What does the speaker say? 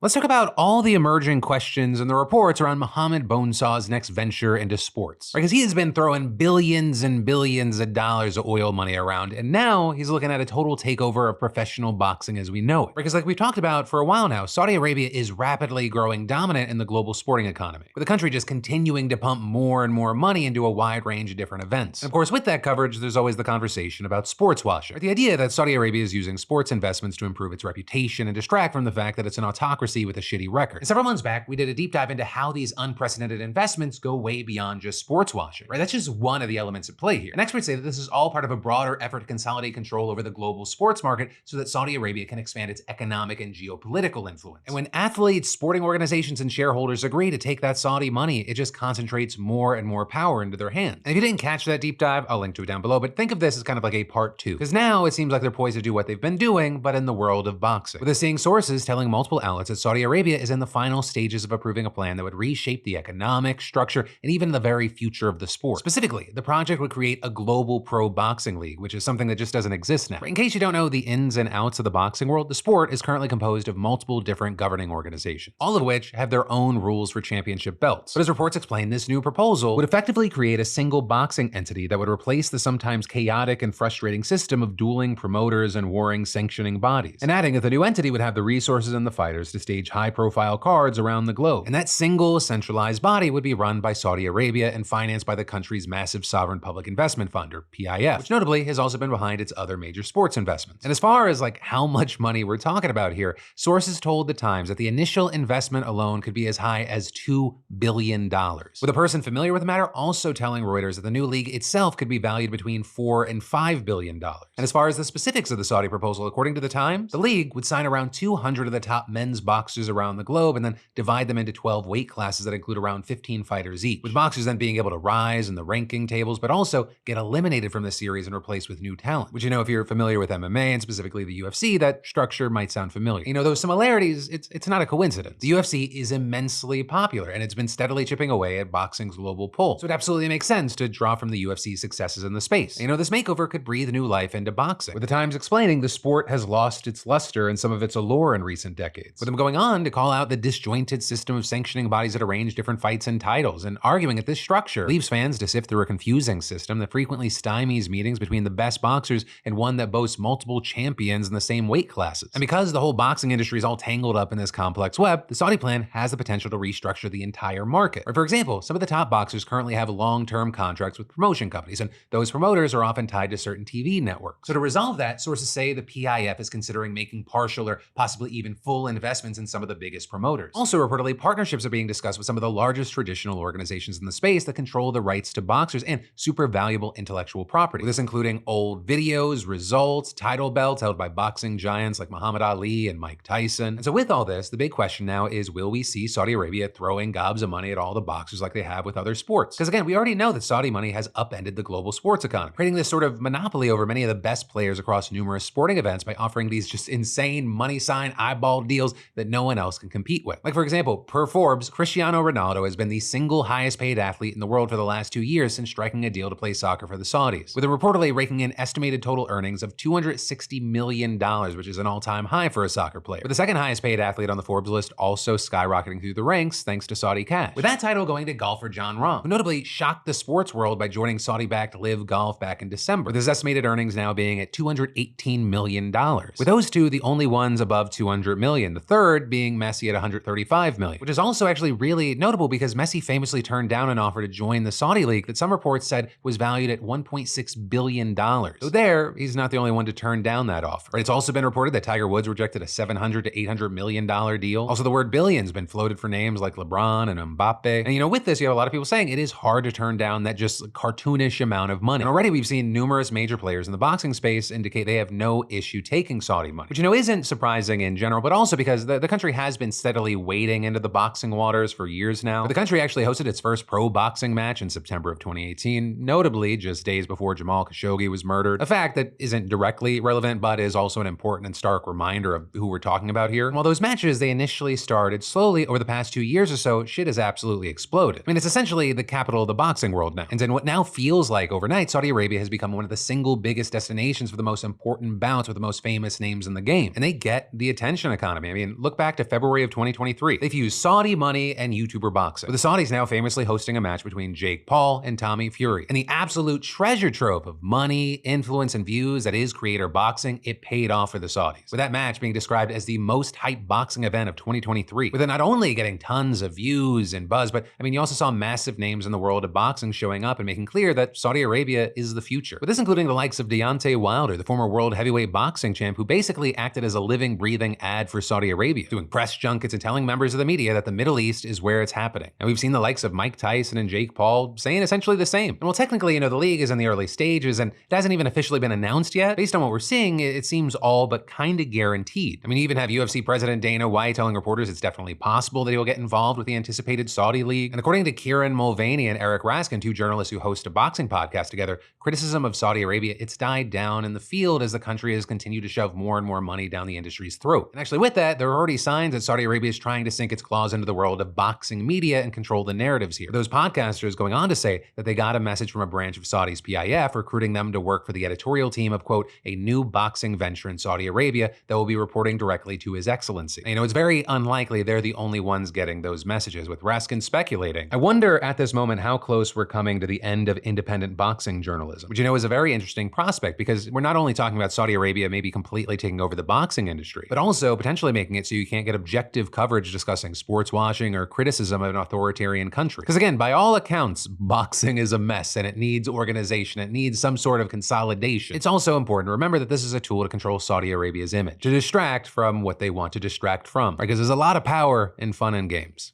Let's talk about all the emerging questions and the reports around Mohammed Bonesaw's next venture into sports. Because he has been throwing billions and billions of dollars of oil money around, and now he's looking at a total takeover of professional boxing as we know it. Because like we've talked about for a while now, Saudi Arabia is rapidly growing dominant in the global sporting economy, with the country just continuing to pump more and more money into a wide range of different events. And of course, with that coverage, there's always the conversation about sports washing. The idea that Saudi Arabia is using sports investments to improve its reputation and distract from the fact that it's an autocracy with a shitty record. And several months back, we did a deep dive into how these unprecedented investments go way beyond just sports washing, right? That's just one of the elements at play here. And experts say that this is all part of a broader effort to consolidate control over the global sports market so that Saudi Arabia can expand its economic and geopolitical influence. And when athletes, sporting organizations, and shareholders agree to take that Saudi money, it just concentrates more and more power into their hands. And if you didn't catch that deep dive, I'll link to it down below, but think of this as kind of like a part 2. Because now it seems like they're poised to do what they've been doing, but in the world of boxing. With us seeing sources telling multiple outlets that Saudi Arabia is in the final stages of approving a plan that would reshape the economic structure and even the very future of the sport. Specifically, the project would create a global pro boxing league, which is something that just doesn't exist now. In case you don't know the ins and outs of the boxing world, the sport is currently composed of multiple different governing organizations, all of which have their own rules for championship belts. But as reports explain, this new proposal would effectively create a single boxing entity that would replace the sometimes chaotic and frustrating system of dueling promoters and warring sanctioning bodies. And adding that the new entity would have the resources and the fighters to stage high-profile cards around the globe. And that single centralized body would be run by Saudi Arabia and financed by the country's massive sovereign public investment fund, or PIF, which notably has also been behind its other major sports investments. And as far as like how much money we're talking about here, sources told the Times that the initial investment alone could be as high as $2 billion. With a person familiar with the matter also telling Reuters that the new league itself could be valued between $4 and $5 billion. And as far as the specifics of the Saudi proposal, according to the Times, the league would sign around 200 of the top men's boxers around the globe and then divide them into 12 weight classes that include around 15 fighters each, with boxers then being able to rise in the ranking tables, but also get eliminated from the series and replaced with new talent. Which, you know, if you're familiar with MMA and specifically the UFC, that structure might sound familiar. You know, those similarities, it's not a coincidence. The UFC is immensely popular and it's been steadily chipping away at boxing's global pull. So it absolutely makes sense to draw from the UFC's successes in the space. You know, this makeover could breathe new life into boxing, with the Times explaining the sport has lost its luster and some of its allure in recent decades, with them going on to call out the disjointed system of sanctioning bodies that arrange different fights and titles, and arguing that this structure leaves fans to sift through a confusing system that frequently stymies meetings between the best boxers and one that boasts multiple champions in the same weight classes. And because the whole boxing industry is all tangled up in this complex web, the Saudi plan has the potential to restructure the entire market. Or for example, some of the top boxers currently have long-term contracts with promotion companies, and those promoters are often tied to certain TV networks. So to resolve that, sources say the PIF is considering making partial or possibly even full investments in some of the biggest promoters. Also reportedly, partnerships are being discussed with some of the largest traditional organizations in the space that control the rights to boxers and super valuable intellectual property. With this including old videos, results, title belts held by boxing giants like Muhammad Ali and Mike Tyson. And so with all this, the big question now is, will we see Saudi Arabia throwing gobs of money at all the boxers like they have with other sports? Because again, we already know that Saudi money has upended the global sports economy, creating this sort of monopoly over many of the best players across numerous sporting events by offering these just insane money sign eyeball deals that no one else can compete with. Like for example, per Forbes, Cristiano Ronaldo has been the single highest paid athlete in the world for the last 2 years since striking a deal to play soccer for the Saudis, with him reportedly raking in estimated total earnings of $260 million, which is an all-time high for a soccer player. With the second highest paid athlete on the Forbes list also skyrocketing through the ranks thanks to Saudi cash. With that title going to golfer Jon Rahm, who notably shocked the sports world by joining Saudi-backed Live Golf back in December, with his estimated earnings now being at $218 million. With those two the only ones above $200 million, the third being Messi at $135 million, which is also actually really notable because Messi famously turned down an offer to join the Saudi League that some reports said was valued at $1.6 billion. So there, he's not the only one to turn down that offer. It's also been reported that Tiger Woods rejected a $700 to $800 million deal. Also, the word billion's been floated for names like LeBron and Mbappe. And you know, with this, you have a lot of people saying it is hard to turn down that just cartoonish amount of money. And already we've seen numerous major players in the boxing space indicate they have no issue taking Saudi money, which, you know, isn't surprising in general, but also because the country has been steadily wading into the boxing waters for years now. But the country actually hosted its first pro boxing match in September of 2018, notably just days before Jamal Khashoggi was murdered, a fact that isn't directly relevant, but is also an important and stark reminder of who we're talking about here. And while those matches, they initially started slowly, over the past 2 years or so, shit has absolutely exploded. I mean, it's essentially the capital of the boxing world now. And in what now feels like overnight, Saudi Arabia has become one of the single biggest destinations for the most important bouts with the most famous names in the game. And they get the attention economy. I mean, look back to February of 2023. They fused Saudi money and YouTuber boxing, with the Saudis now famously hosting a match between Jake Paul and Tommy Fury. And the absolute treasure trove of money, influence, and views that is creator boxing, it paid off for the Saudis, with that match being described as the most hyped boxing event of 2023, with it not only getting tons of views and buzz, but I mean, you also saw massive names in the world of boxing showing up and making clear that Saudi Arabia is the future. With this including the likes of Deontay Wilder, the former world heavyweight boxing champ, who basically acted as a living, breathing ad for Saudi Arabia, doing press junkets and telling members of the media that the Middle East is where it's happening. And we've seen the likes of Mike Tyson and Jake Paul saying essentially the same. And while technically, the league is in the early stages and it hasn't even officially been announced yet, based on what we're seeing, it seems all but kinda guaranteed. I mean, you even have UFC President Dana White telling reporters it's definitely possible that he will get involved with the anticipated Saudi league. And according to Kieran Mulvaney and Eric Raskin, two journalists who host a boxing podcast together, criticism of Saudi Arabia, it's died down in the field as the country has continued to shove more and more money down the industry's throat. And actually with that, there are already signs that Saudi Arabia is trying to sink its claws into the world of boxing media and control the narratives here. Those podcasters going on to say that they got a message from a branch of Saudi's PIF recruiting them to work for the editorial team of, quote, a new boxing venture in Saudi Arabia that will be reporting directly to His Excellency. And, it's very unlikely they're the only ones getting those messages, with Raskin speculating. I wonder at this moment how close we're coming to the end of independent boxing journalism, which is a very interesting prospect because we're not only talking about Saudi Arabia maybe completely taking over the boxing industry, but also potentially making it so you can't get objective coverage discussing sports washing or criticism of an authoritarian country. Because again, by all accounts, boxing is a mess and it needs organization, it needs some sort of consolidation. It's also important to remember that this is a tool to control Saudi Arabia's image, to distract from what they want to distract from, right? Because there's a lot of power in fun and games.